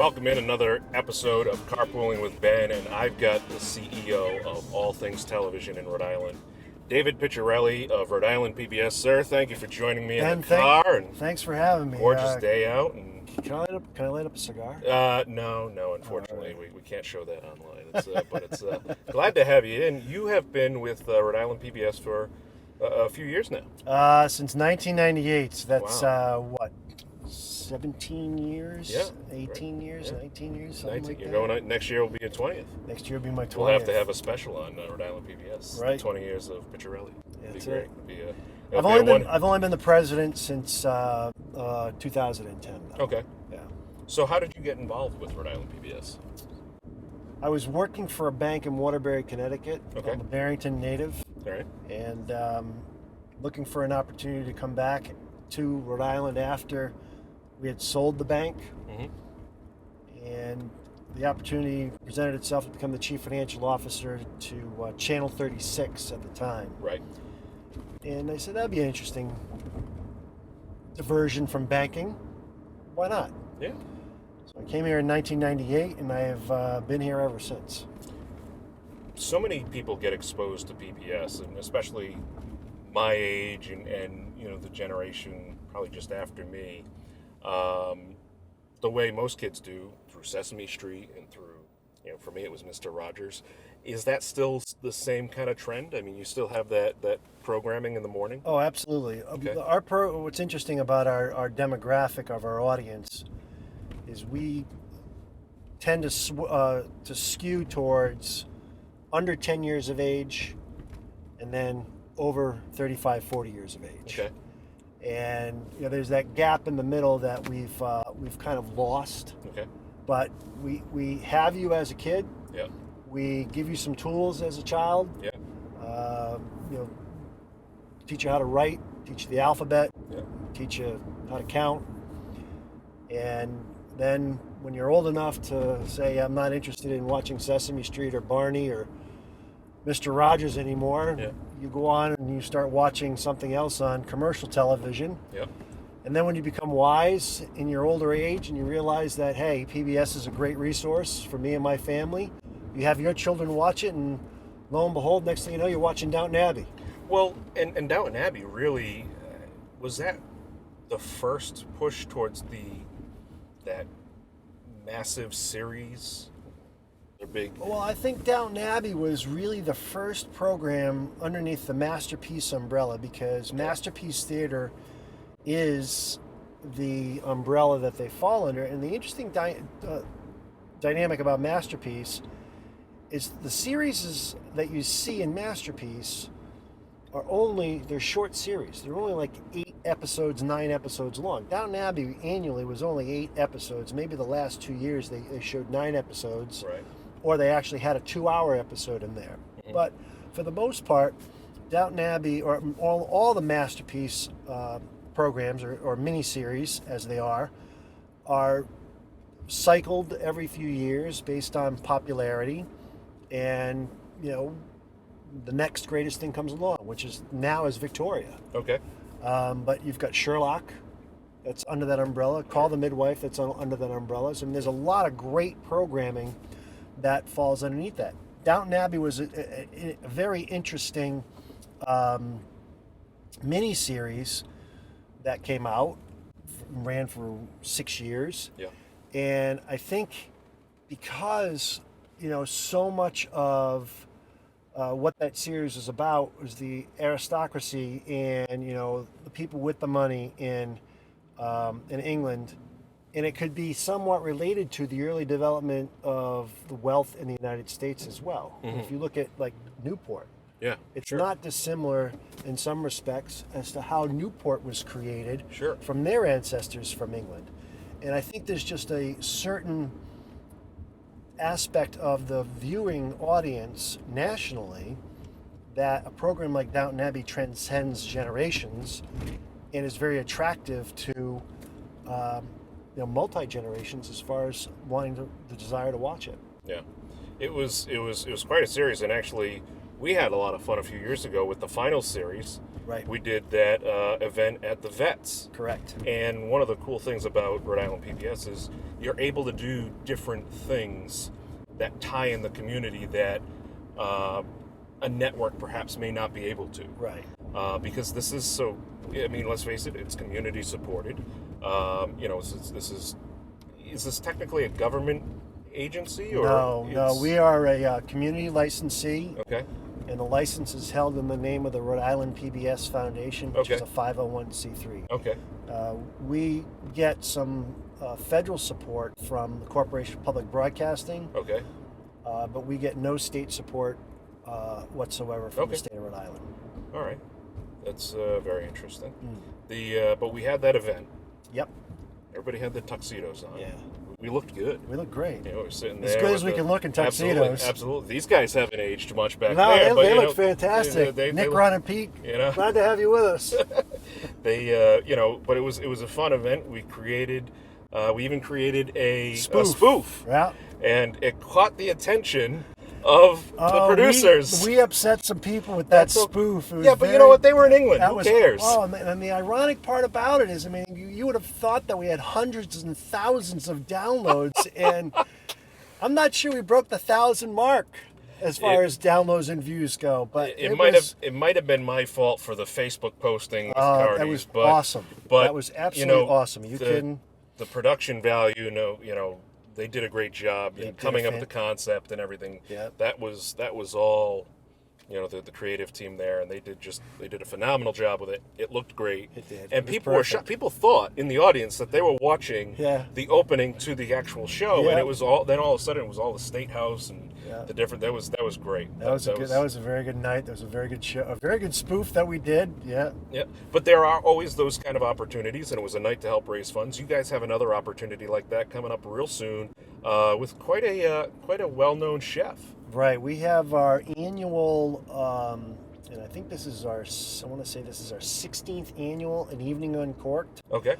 Welcome in another episode of Carpooling with Ben, and I've got the CEO of all things television in Rhode Island, David Piccerelli of Rhode Island PBS. Sir, thank you for joining me in the car. Thanks for having me. Gorgeous day out. And can I light up a cigar? No, unfortunately, we can't show that online. But glad to have you in. You have been with Rhode Island PBS for a few years now. Since 1998. So that's Wow. 17 years? Yeah, 18 years? Yeah. 19 years? Something like You're that. going out, next year will be your 20th. Next year will be my 20th. We'll have to have a special on Rhode Island PBS. Right. 20 years of Piccerelli. Yeah, It'd be great. I've only been the president since 2010. Though. Okay. Yeah. So how did you get involved with Rhode Island PBS? I was working for a bank in Waterbury, Connecticut. Okay. I'm a Barrington native. All right. And looking for an opportunity to come back to Rhode Island after we had sold the bank. Mm-hmm. And the opportunity presented itself to become the chief financial officer to Channel 36 at the time. Right. And I said, that'd be an interesting diversion from banking. Why not? Yeah. So I came here in 1998, and I have been here ever since. So many people get exposed to PBS, and especially my age and the generation probably just after me, the way most kids do, through Sesame Street and through, for me it was Mr. Rogers. Is that still the same kind of trend? I mean, you still have that programming in the morning? Oh, absolutely. Okay. What's interesting about our demographic of our audience is we tend to skew towards under 10 years of age and then over 35, 40 years of age. Okay. And there's that gap in the middle that we've kind of lost. Okay. But we have you as a kid. Yeah. We give you some tools as a child. Yeah. Teach you how to write, teach you the alphabet, Yeah. teach you how to count. And then when you're old enough to say, I'm not interested in watching Sesame Street or Barney or Mr. Rogers anymore, Yeah. you go on and you start watching something else on commercial television. Yeah. And then when you become wise in your older age and you realize that, hey, PBS is a great resource for me and my family, you have your children watch it, and lo and behold, next thing you know, you're watching Downton Abbey. Well, and Downton Abbey really, was that the first push towards that massive series? They're big. Well, I think Downton Abbey was really the first program underneath the Masterpiece umbrella, because Masterpiece Theater is the umbrella that they fall under. And the interesting dynamic about Masterpiece is the series that you see in Masterpiece they're short series. They're only like 8 episodes, 9 episodes long. Downton Abbey annually was only 8 episodes. Maybe the last 2 years they showed 9 episodes. Right. Or they actually had a 2-hour episode in there. Mm-hmm. But for the most part, Downton Abbey, or all the Masterpiece programs, or miniseries as they are cycled every few years based on popularity. And, the next greatest thing comes along, which is Victoria. Okay. But you've got Sherlock, that's under that umbrella. Call the Midwife, that's under that umbrella. So there's a lot of great programming that falls underneath that. Downton Abbey was a very interesting mini-series that came out, ran for 6 years. Yeah. And I think because, so much of what that series is about was the aristocracy and, the people with the money in England. And it could be somewhat related to the early development of the wealth in the United States as well. Mm-hmm. If you look at like Newport, Yeah. it's sure. not dissimilar in some respects as to how Newport was created Sure. from their ancestors from England. And I think there's just a certain aspect of the viewing audience nationally that a program like Downton Abbey transcends generations and is very attractive to multi-generations as far as wanting the desire to watch it. Yeah, it was quite a series, and actually we had a lot of fun a few years ago with the final series Right. We did that event at the Vets. Correct. And one of the cool things about Rhode Island PBS is you're able to do different things that tie in the community that a network perhaps may not be able to. Right. Because this is so, I mean, let's face it, it's community supported. Is this technically a government agency? Or No, we are a community licensee. Okay. And the license is held in the name of the Rhode Island PBS Foundation, which is a 501c3. Okay. We get some federal support from the Corporation of Public Broadcasting. Okay. But we get no state support whatsoever from the state of Rhode Island. All right. That's very interesting. But we had that event. Yep. Everybody had their tuxedos on. Yeah. We looked good. We looked great. You know, we're sitting there. As good as we can look in tuxedos. Absolutely. These guys haven't aged much back no, there. they look fantastic. Nick, Ron, and Pete. You know, glad to have you with us. But it was a fun event. We even created a spoof. Yeah. And it caught the attention of the producers. We upset some people with that spoof. But you know what? They were in England. Who cares? And the ironic part about it is, I mean, you would have thought that we had hundreds and thousands of downloads, and I'm not sure we broke the 1,000 mark as far as downloads and views go. But it might have been my fault for the Facebook posting. That was awesome. But that was absolutely awesome. Are you kidding? The production value, they did a great job coming up with the concept and everything. Yeah. That was all, the creative team there, and they did a phenomenal job with it. It looked great. It did. And people thought in the audience that they were watching the opening to the actual show, and it was all of a sudden it was all the State House and the different. That was great. That was a very good night. That was a very good show. A very good spoof that we did. Yeah. Yeah. But there are always those kind of opportunities, and it was a night to help raise funds. You guys have another opportunity like that coming up real soon, with quite a well-known chef. Right. We have our annual, and I think this is our 16th annual An Evening Uncorked. Okay.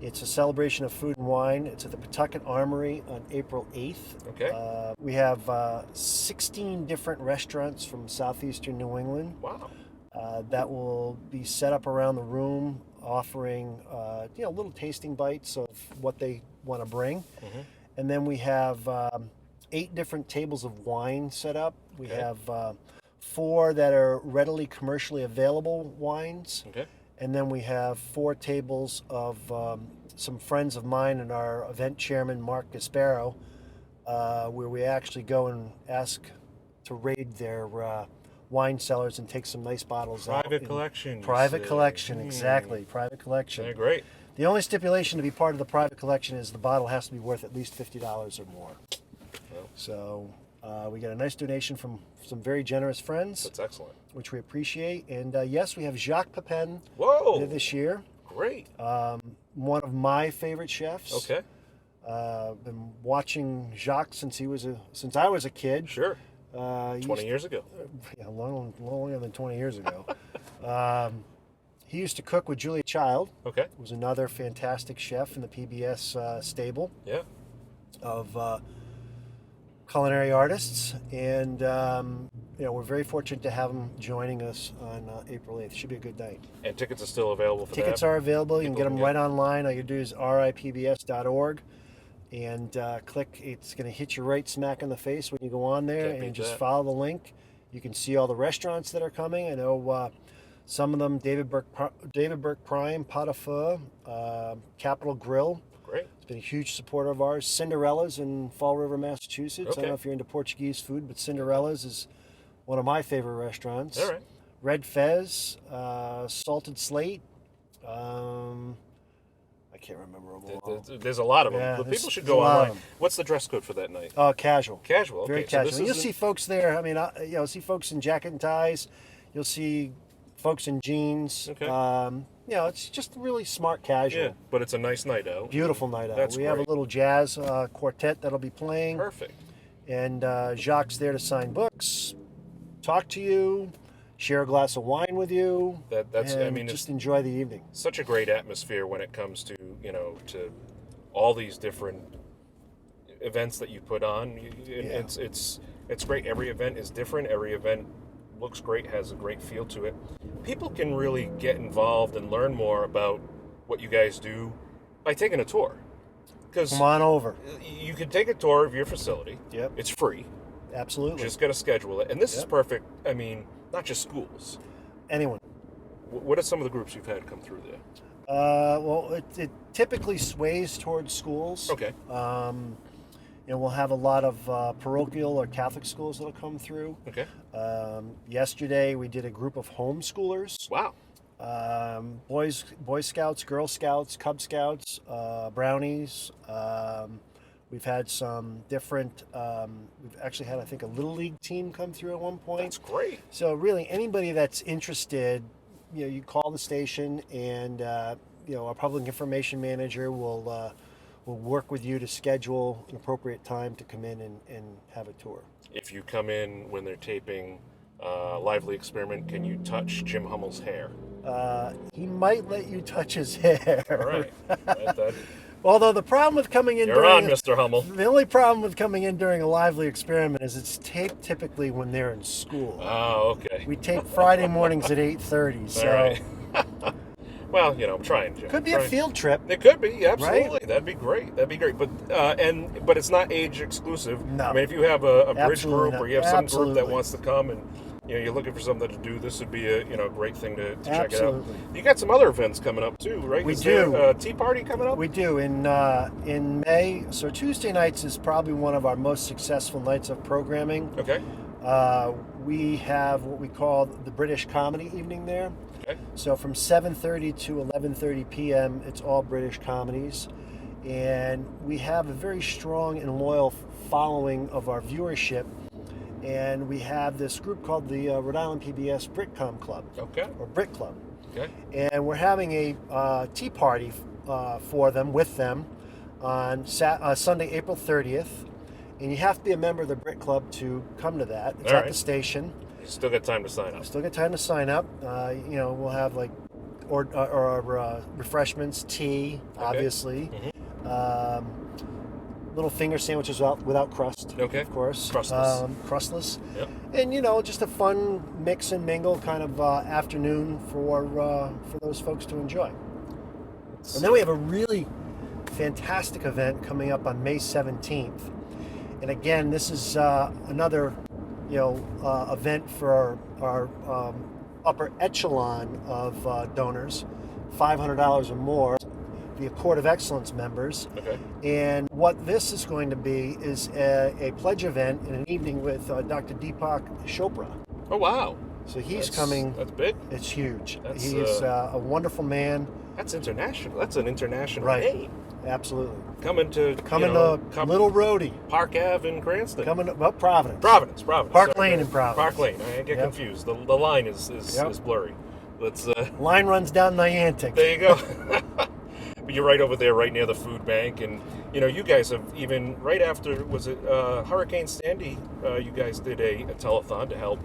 It's a celebration of food and wine. It's at the Pawtucket Armory on April 8th. Okay. We have 16 different restaurants from southeastern New England. Wow. That will be set up around the room, offering little tasting bites of what they want to bring. Mm-hmm. And then we have 8 different tables of wine set up. We have 4 that are readily commercially available wines. Okay. And then we have 4 tables of some friends of mine and our event chairman, Mark Gasparo, where we actually go and ask to raid their wine cellars and take some nice bottles out. Private collection. Private collection, exactly. Private collection. Yeah, great. The only stipulation to be part of the private collection is the bottle has to be worth at least $50 or more. Well. So we get a nice donation from some very generous friends. That's excellent. Which we appreciate. And yes, we have Jacques Pépin this year. Great. One of my favorite chefs. Okay. Been watching Jacques since I was a kid. Sure. 20 years ago. Yeah, long longer than 20 years ago. He used to cook with Julia Child. Okay. Who was another fantastic chef in the PBS stable. Yeah. Of culinary artists, and we're very fortunate to have him joining us on April 8th. Should be a good night. And tickets are still available for that? Tickets are available. You can get them right online. All you do is ripbs.org and click. It's going to hit you right smack in the face when you go on there, and just follow the link. You can see all the restaurants that are coming. I know some of them: David Burke Prime, Pot au Feu, Capitol Grill. Great. It's been a huge supporter of ours. Cinderella's in Fall River, Massachusetts. Okay. I don't know if you're into Portuguese food, but Cinderella's is one of my favorite restaurants. All right. Red Fez, Salted Slate. I can't remember them all. There's a lot of them. Yeah, but people should go online. What's the dress code for that night? Casual. Casual. Okay. Very casual. You'll see folks there. I mean, you'll see folks in jacket and ties. You'll see folks in jeans. Okay. It's just really smart casual. Yeah, but it's a nice night out. Beautiful night out. That's we have a little jazz quartet that'll be playing. Perfect. And Jacques there to sign books, talk to you, share a glass of wine with you. Just enjoy the evening. Such a great atmosphere when it comes to to all these different events that you put on. It's great. Every event is different. Every event looks great, has a great feel to it. people can really get involved and learn more about what you guys do by taking a tour. Come on over. You can take a tour of your facility. Yep. It's free. Absolutely. Just got to schedule it. And this is perfect. I mean, not just schools. Anyone. What are some of the groups you've had come through there? Well, it typically sways towards schools. Okay. We'll have a lot of parochial or Catholic schools that'll come through. Okay. Yesterday we did a group of homeschoolers. Wow. Boy Scouts, Girl Scouts, Cub Scouts, Brownies. We've had some different. We've actually had, I think, a Little League team come through at one point. That's great. So really, anybody that's interested, you call the station, and our public information manager will work with you to schedule an appropriate time to come in and have a tour. If you come in when they're taping Lively Experiment, can you touch Jim Hummel's hair? He might let you touch his hair. All right. Although the problem with coming in You're on, Mr. Hummel. The only problem with coming in during a Lively Experiment is it's taped typically when they're in school. Oh, okay. We tape Friday mornings at 8:30. So. All right. Well, I'm trying, Jim. Could be a field trip. It could be, absolutely. Right? That'd be great. But it's not age exclusive. No. I mean, if you have a bridge Absolutely group not. or you have some Absolutely. group that wants to come and you're looking for something to do, this would be a great thing to check it out. Absolutely. You got some other events coming up too, right? We Is do. there a tea party coming up? We do in May. So Tuesday nights is probably one of our most successful nights of programming. Okay. We have what we call the British Comedy Evening there. Okay. So from 7:30 to 11:30 p.m., it's all British comedies. And we have a very strong and loyal following of our viewership. And we have this group called the Rhode Island PBS Britcom Club. Okay. Or Brit Club. Okay. And we're having a tea party for them, with them, on Sunday, April 30th. And you have to be a member of the Brit Club to come to that. It's All at right. the station. You still got time to sign up. Still got time to sign up. We'll have refreshments, tea, obviously. Mm-hmm. Little finger sandwiches without crust. Okay. Of course. Crustless. Crustless. Yep. And just a fun mix and mingle kind of afternoon for those folks to enjoy. And then we have a really fantastic event coming up on May 17th. And again, this is another event for our upper echelon of donors, $500 or more, the Accord of Excellence members. Okay. And what this is going to be is a pledge event and an evening with Dr. Deepak Chopra. Oh, wow. So he's coming. That's big. It's huge. That's, He's a wonderful man. That's international. That's an international Right. name. Absolutely. Coming to Little Rhodey. Park Ave in Cranston. Providence. Providence. Park Lane in Providence. Park Lane. I get confused. The line is blurry. Let's. Line runs down Niantic. There you go. But you're right over there, right near the food bank, and you guys have even right after Hurricane Sandy, you guys did a telethon to help.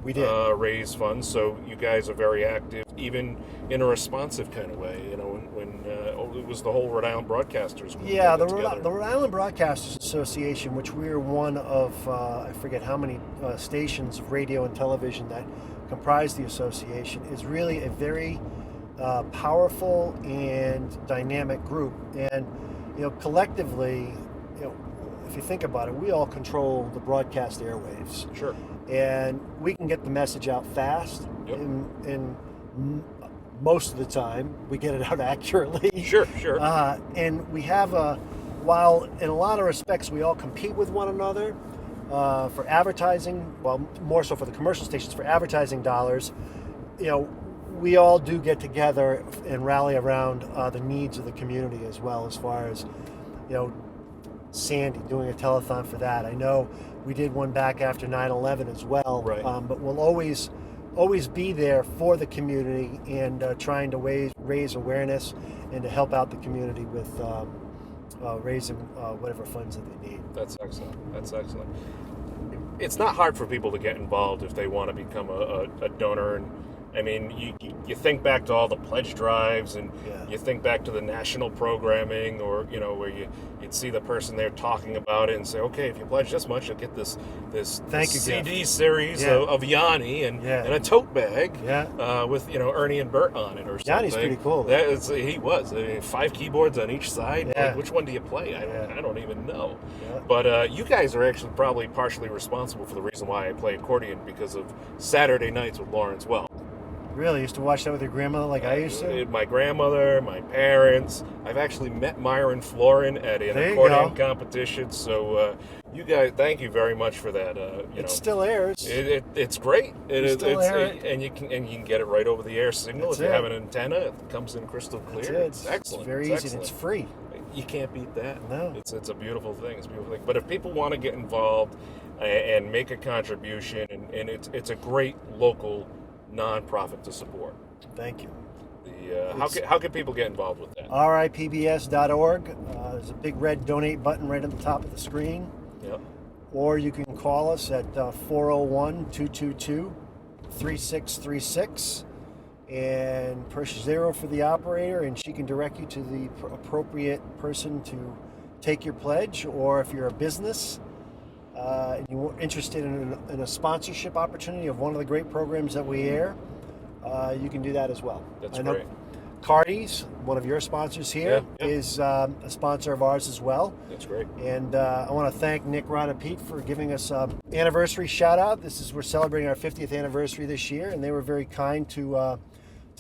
We did raise funds, so you guys are very active, even in a responsive kind of way. When it was the whole Rhode Island Broadcasters group. Yeah, the Rhode Island Broadcasters Association, which we are one of, I forget how many stations of radio and television that comprise the association, is really a very powerful and dynamic group. And collectively, if you think about it, we all control the broadcast airwaves. Sure. And we can get the message out fast. Yep. And most of the time, we get it out accurately. Sure. And we have while in a lot of respects we all compete with one another for advertising, well, more so for the commercial stations, for advertising dollars, we all do get together and rally around the needs of the community as well, as far as, Sandy, doing a telethon for that. I know we did one back after 9/11 as well. Right. But we'll always be there for the community and trying to raise awareness and to help out the community with raising whatever funds that they need. That's excellent. It's not hard for people to get involved if they want to become a donor, and I mean, you think back to all the pledge drives, and you think back to the national programming, or where you'd see the person there talking about it and say, okay, if you pledge this much, you'll get this CD series of Yanni and a tote bag with Ernie and Bert on it or something. Yanni's pretty cool. He was. I mean, 5 keyboards on each side. Yeah. Like, which one do you play? I don't even know. Yeah. But you guys are actually probably partially responsible for the reason why I play accordion, because of Saturday nights with Lawrence Welk. Really? You used to watch that with your grandmother like I used to? My grandmother, my parents. I've actually met Myron Florin at an accordion competition. So you guys, thank you very much for that. It still airs. It's great. And you can get it right over the air signal. That's if you have an antenna, it comes in crystal clear. It's excellent. It's very easy and it's free. You can't beat that. No. It's a beautiful thing. It's a beautiful thing. But if people want to get involved and make a contribution, and it's a great local non-profit to support. Thank you. How can people get involved with that? RIPBS.org. There's a big red donate button right at the top of the screen. Yep. Or you can call us at 401-222-3636 and push 0 for the operator, and she can direct you to the appropriate person to take your pledge. Or if you're a business and you're interested in a sponsorship opportunity of one of the great programs that we air, you can do that as well. That's great. Cardi's, one of your sponsors here, is a sponsor of ours as well. That's great. And I want to thank Nick, Ron, and Pete for giving us an anniversary shout out. We're celebrating our 50th anniversary this year, and they were very kind to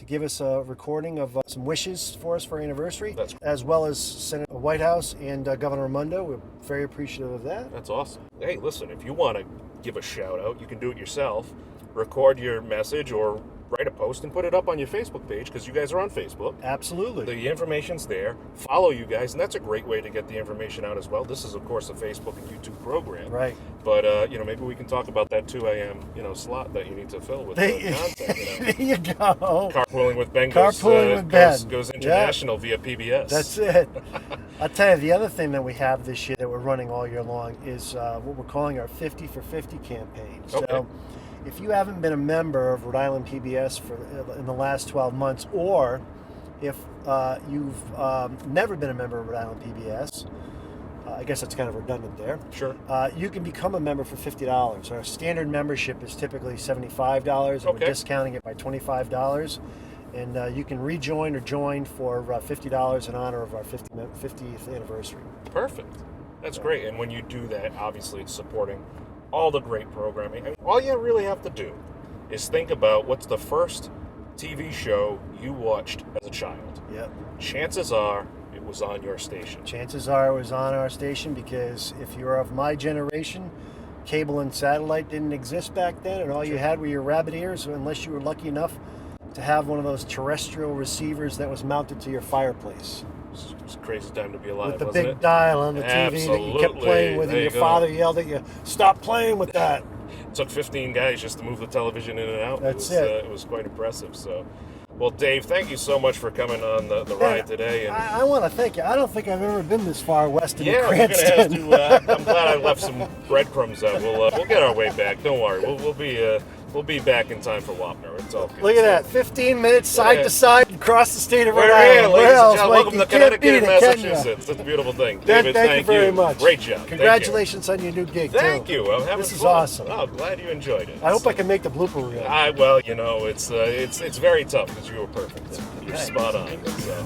give us a recording of some wishes for us for our anniversary, as well as Senator White House and Governor Raimondo. We're very appreciative of that. That's awesome. Hey, listen, if you want to give a shout out, you can do it yourself. Record your message or write a post and put it up on your Facebook page, because you guys are on Facebook. Absolutely. The information's there. Follow you guys, and that's a great way to get the information out as well. This is, of course, a Facebook and YouTube program. Right. But, maybe we can talk about that 2 a.m., slot that you need to fill with content. There you go. Carpooling with Ben goes international via PBS. That's it. I'll tell you, the other thing that we have this year that we're running all year long is what we're calling our 50 for 50 campaign. So if you haven't been a member of Rhode Island PBS in the last 12 months, or if you've never been a member of Rhode Island PBS, I guess that's kind of redundant there. Sure. You can become a member for $50. Our standard membership is typically $75, and we're discounting it by $25. And you can rejoin or join for $50 in honor of our 50th anniversary. Perfect. That's great. And when you do that, obviously it's supporting all the great programming. I mean, all you really have to do is think about what's the first TV show you watched as a child. Yep. Chances are it was on your station. Chances are it was on our station, because if you're of my generation, cable and satellite didn't exist back then, and all you had were your rabbit ears, unless you were lucky enough to have one of those terrestrial receivers that was mounted to your fireplace. It was a crazy time to be alive, with the wasn't big dial on the TV that you kept playing with, and your father yelled at you, "Stop playing with that." It took 15 guys just to move the television in and out. That's it. It was quite impressive. So, well, Dave, thank you so much for coming on the ride today. And I want to thank you. I don't think I've ever been this far west in Cranston. Cranston. I'm glad I left some breadcrumbs out. We'll get our way back. Don't worry. We'll be back in time for Wapner. It's all good. Look at that. 15 minutes side to side across the state of Rhode Where Island. ladies and gentlemen, welcome to You Connecticut and can't beat it, can Massachusetts. That's a beautiful thing. Dan, David, thank you very much. Great job. Congratulations on your new gig, Thank you. I'm having This is fun. awesome. Oh, glad you enjoyed it. I hope I can make the blooper reel. Well, it's very tough because you were perfect. You're spot on. So.